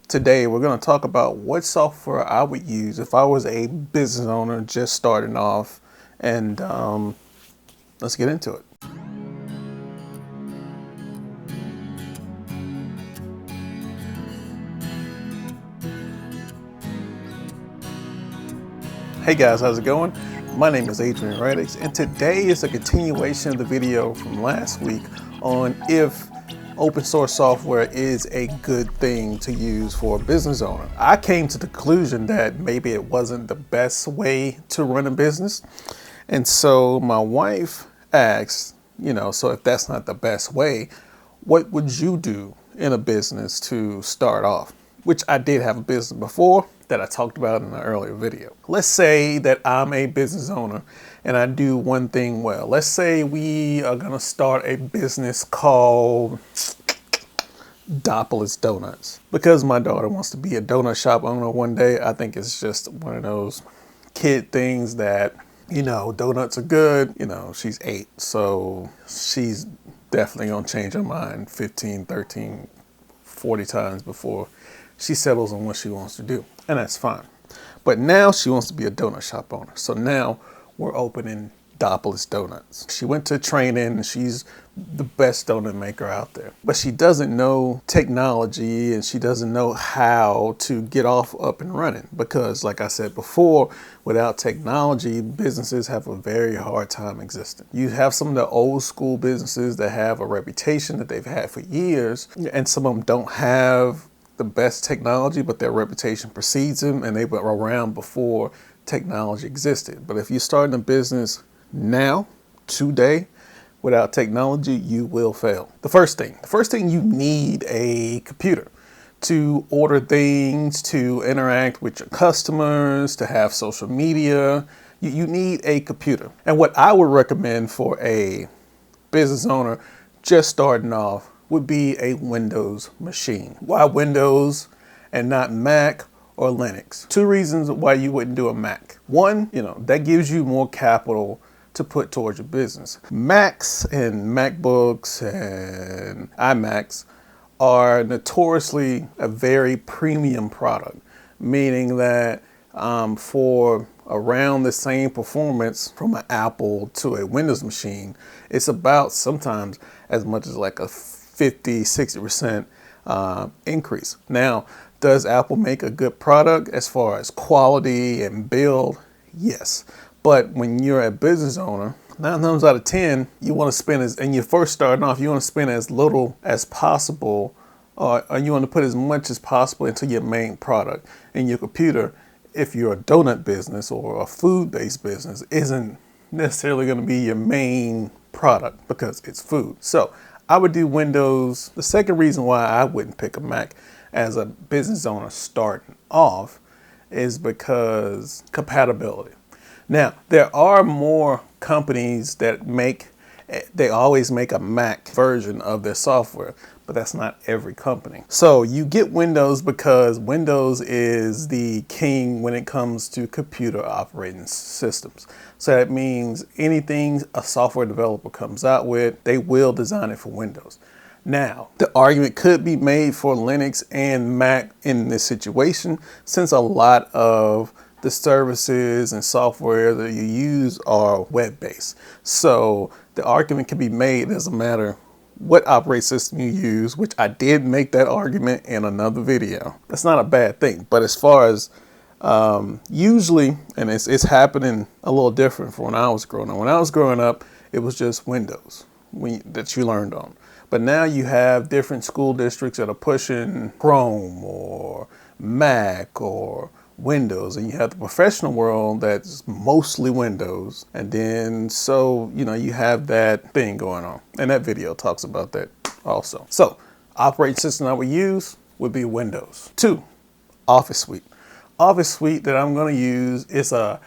Today we're going to talk about what software I would use if I was a business owner just starting off, and let's get into it. Hey guys, how's it going? My name is Adrian Reddix, and today is a continuation of the video from last week on if open source software is a good thing to use for a business owner. I came to the conclusion that maybe it wasn't the best way to run a business. And so my wife asked, so if that's not the best way, what would you do in a business to start off? Which I did have a business before that I talked about in an earlier video. Let's say that I'm a business owner and I do one thing well. Let's say we are gonna start a business called Donuts. Because my daughter wants to be a donut shop owner one day, I think it's just one of those kid things that, donuts are good. She's 8, so she's definitely gonna change her mind 15, 13, 40 times before she settles on what she wants to do, and that's fine. But now she wants to be a donut shop owner. So now we're opening Donuts. She went to training and she's the best donut maker out there. But she doesn't know technology and she doesn't know how to get up and running. Because like I said before, without technology, businesses have a very hard time existing. You have some of the old school businesses that have a reputation that they've had for years, and some of them don't have the best technology, but their reputation precedes them and they were around before technology existed. But if you're starting a business now, today, without technology, you will fail. The first thing you need a computer to order things, to interact with your customers, to have social media. You need a computer. And what I would recommend for a business owner just starting off would be a Windows machine. Why Windows and not Mac or Linux? 2 reasons why you wouldn't do a Mac. One, that gives you more capital to put towards your business. Macs and MacBooks and iMacs are notoriously a very premium product, meaning that for around the same performance from an Apple to a Windows machine, it's about sometimes as much as like a 50, 60% increase. Now, does Apple make a good product as far as quality and build? Yes. But when you're a business owner, 9 times out of 10, you want to spend and you're first starting off, you want to spend as little as possible, or you want to put as much as possible into your main product. And your computer, if you're a donut business or a food-based business, isn't necessarily going to be your main product because it's food. So I would do Windows. The second reason why I wouldn't pick a Mac as a business owner starting off is because compatibility. Now, there are more companies that they always make a Mac version of their software, but that's not every company. So you get Windows because Windows is the king when it comes to computer operating systems. So that means anything a software developer comes out with, they will design it for Windows. Now, the argument could be made for Linux and Mac in this situation, since a lot of the services and software that you use are web-based. So the argument can be made, it doesn't matter what operating system you use, which I did make that argument in another video. That's not a bad thing. But as far as usually, and it's happening a little different from when I was growing up. When I was growing up, it was just Windows that you learned on. But now you have different school districts that are pushing Chrome or Mac or Windows, and you have the professional world that's mostly Windows. And then you have that thing going on, and that video talks about that also. So operating system I would use would be Windows. 2, Office Suite. Office Suite that I'm going to use is a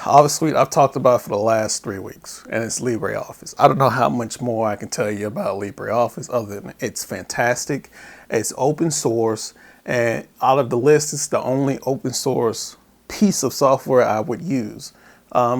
Office Suite I've talked about for the last 3 weeks, and it's LibreOffice. I don't know how much more I can tell you about LibreOffice other than it's fantastic. It's open source. And out of the list, it's the only open source piece of software I would use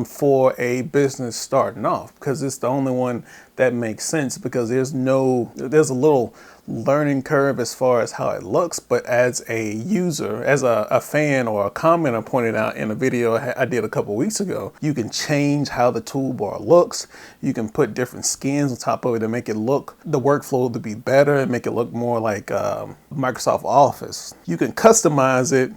for a business starting off, because it's the only one that makes sense, because there's a little learning curve as far as how it looks, but as a user, as a fan or a commenter pointed out in a video I did a couple weeks ago, you can change how the toolbar looks. You can put different skins on top of it to make it look, the workflow to be better and make it look more like Microsoft Office. You can customize it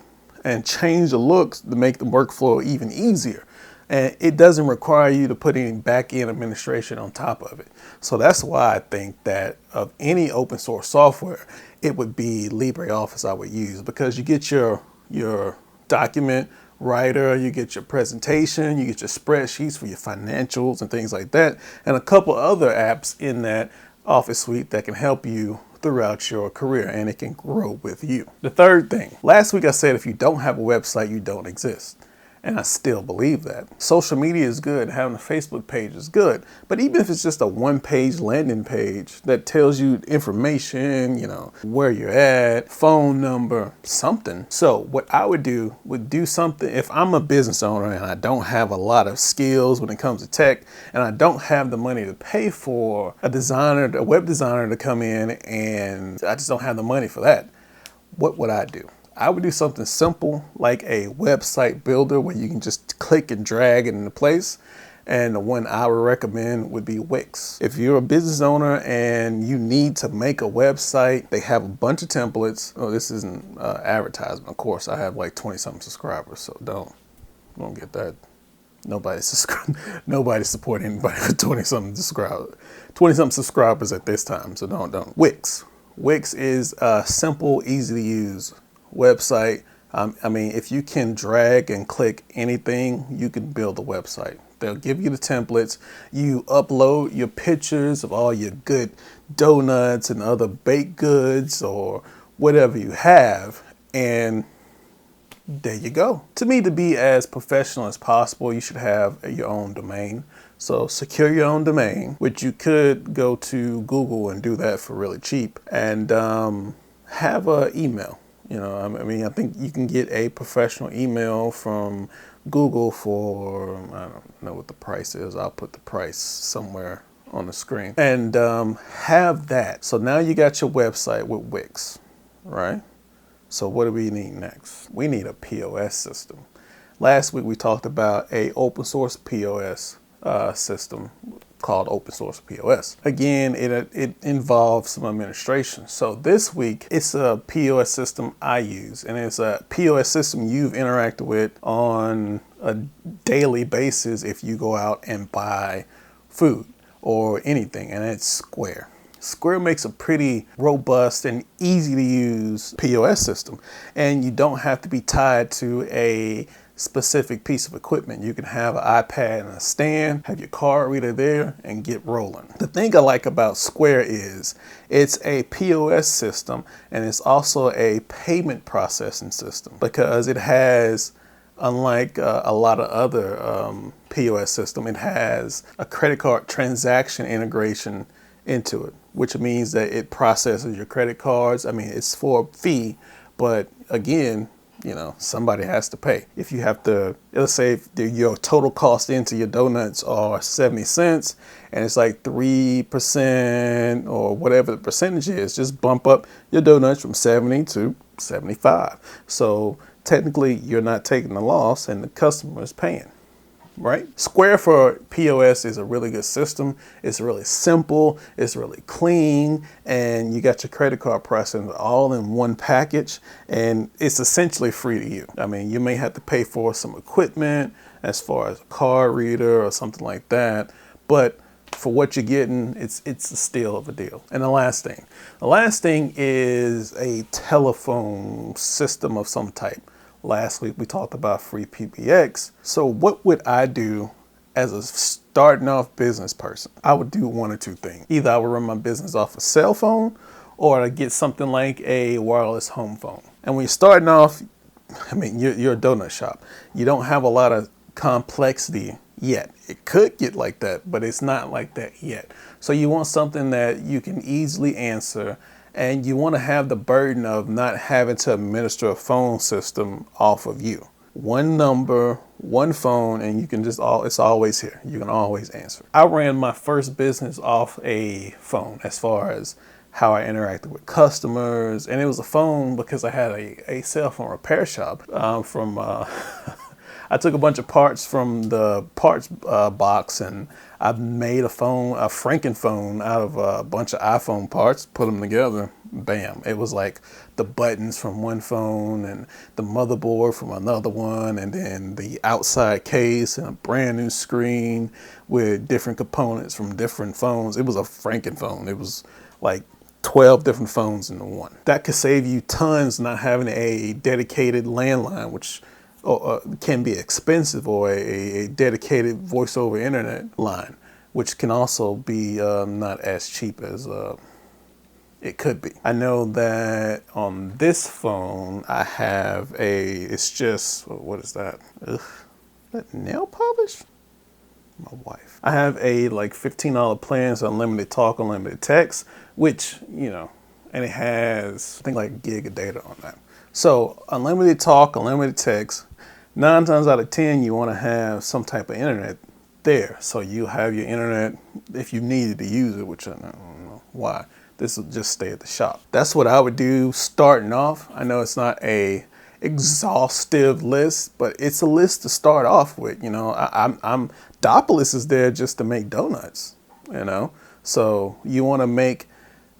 and change the looks to make the workflow even easier. And it doesn't require you to put any back-end administration on top of it. So that's why I think that of any open source software, it would be LibreOffice I would use, because you get your document writer, you get your presentation, you get your spreadsheets for your financials and things like that, and a couple other apps in that Office suite that can help you throughout your career, and it can grow with you. The third thing, last week I said if you don't have a website, you don't exist. And I still believe that. Social media is good, having a Facebook page is good, but even if it's just a one-page landing page that tells you information, where you're at, phone number, something. So what I would do something, if I'm a business owner and I don't have a lot of skills when it comes to tech, and I don't have the money to pay for a web designer to come in, and I just don't have the money for that, what would I do? I would do something simple like a website builder where you can just click and drag it into place. And the one I would recommend would be Wix. If you're a business owner and you need to make a website, they have a bunch of templates. Oh, this isn't advertisement, of course. I have like 20-something subscribers, so don't get that. Nobody's supporting anybody with 20-something subscribers at this time, so don't. Wix. Wix is a simple, easy to use website. I mean, if you can drag and click anything, you can build a website. They'll give you the templates. You upload your pictures of all your good donuts and other baked goods or whatever you have, and there you go. To me, to be as professional as possible, you should have your own domain. So secure your own domain, which you could go to Google and do that for really cheap, and have an email. I mean, I think you can get a professional email from Google for, I don't know what the price is. I'll put the price somewhere on the screen. And have that. So now you got your website with Wix, right? So what do we need next? We need a POS system. Last week we talked about a open source POS system called Open Source POS. Again, it involves some administration. So this week, it's a POS system I use, and it's a POS system you've interacted with on a daily basis if you go out and buy food or anything, and it's Square. Square makes a pretty robust and easy to use POS system, and you don't have to be tied to a specific piece of equipment. You can have an iPad and a stand, have your card reader there, and get rolling. The thing I like about Square is it's a POS system, and it's also a payment processing system, because it has, unlike a lot of other POS system, it has a credit card transaction integration into it, which means that it processes your credit cards. I mean, it's for a fee, but again, somebody has to pay. If you have to, let's say your total cost into your donuts are 70 cents and it's like 3% or whatever the percentage is, just bump up your donuts from 70 to 75. So technically you're not taking the loss and the customer is paying. Right? Square for POS is a really good system. It's really simple, it's really clean, and you got your credit card processing all in one package, and it's essentially free to you. I mean, you may have to pay for some equipment as far as a card reader or something like that, but for what you're getting, it's a steal of a deal. And the last thing is a telephone system of some type. Last week we talked about free PBX. So what would I do as a starting off business person? I would do one or two things. Either I would run my business off a cell phone, or I'd get something like a wireless home phone. And when you're starting off, I mean, you're a donut shop. You don't have a lot of complexity yet. It could get like that, but it's not like that yet. So you want something that you can easily answer, and you want to have the burden of not having to administer a phone system off of you. one number, one phone, and you can just it's always here. You can always answer. I ran my first business off a phone as far as how I interacted with customers. And it was a phone because I had a cell phone repair shop I took a bunch of parts from the parts box, and I made a Frankenphone out of a bunch of iPhone parts, put them together, bam. It was like the buttons from one phone and the motherboard from another one, and then the outside case and a brand new screen with different components from different phones. It was a Frankenphone. It was like 12 different phones into one. That could save you tons not having a dedicated landline, which can be expensive, or a dedicated voice over internet line, which can also be not as cheap as it could be. I know that on this phone I have it's just, what is that? Ugh, that nail polish? My wife. I have a like $15 plan, so unlimited talk, unlimited text, which, you know, and it has, I think, like a gig of data on that. So unlimited talk, unlimited text. 9 times out of 10, you want to have some type of internet there. So you have your internet if you needed to use it, which I don't know why. This will just stay at the shop. That's what I would do starting off. I know it's not a exhaustive list, but it's a list to start off with. You know, Dopolis is there just to make donuts, you know? So you want to make,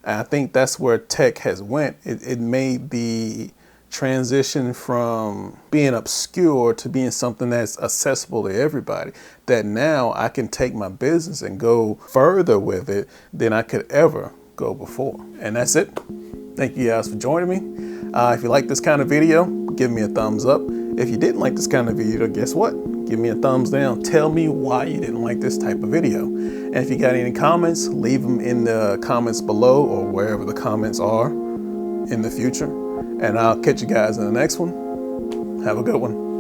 I think that's where tech has went. It made the transition from being obscure to being something that's accessible to everybody, that now I can take my business and go further with it than I could ever go before. And that's it. Thank you guys for joining me. If you like this kind of video, give me a thumbs up. If you didn't like this kind of video, guess what? Give me a thumbs down. Tell me why you didn't like this type of video. And if you got any comments, leave them in the comments below or wherever the comments are in the future. And I'll catch you guys in the next one. Have a good one.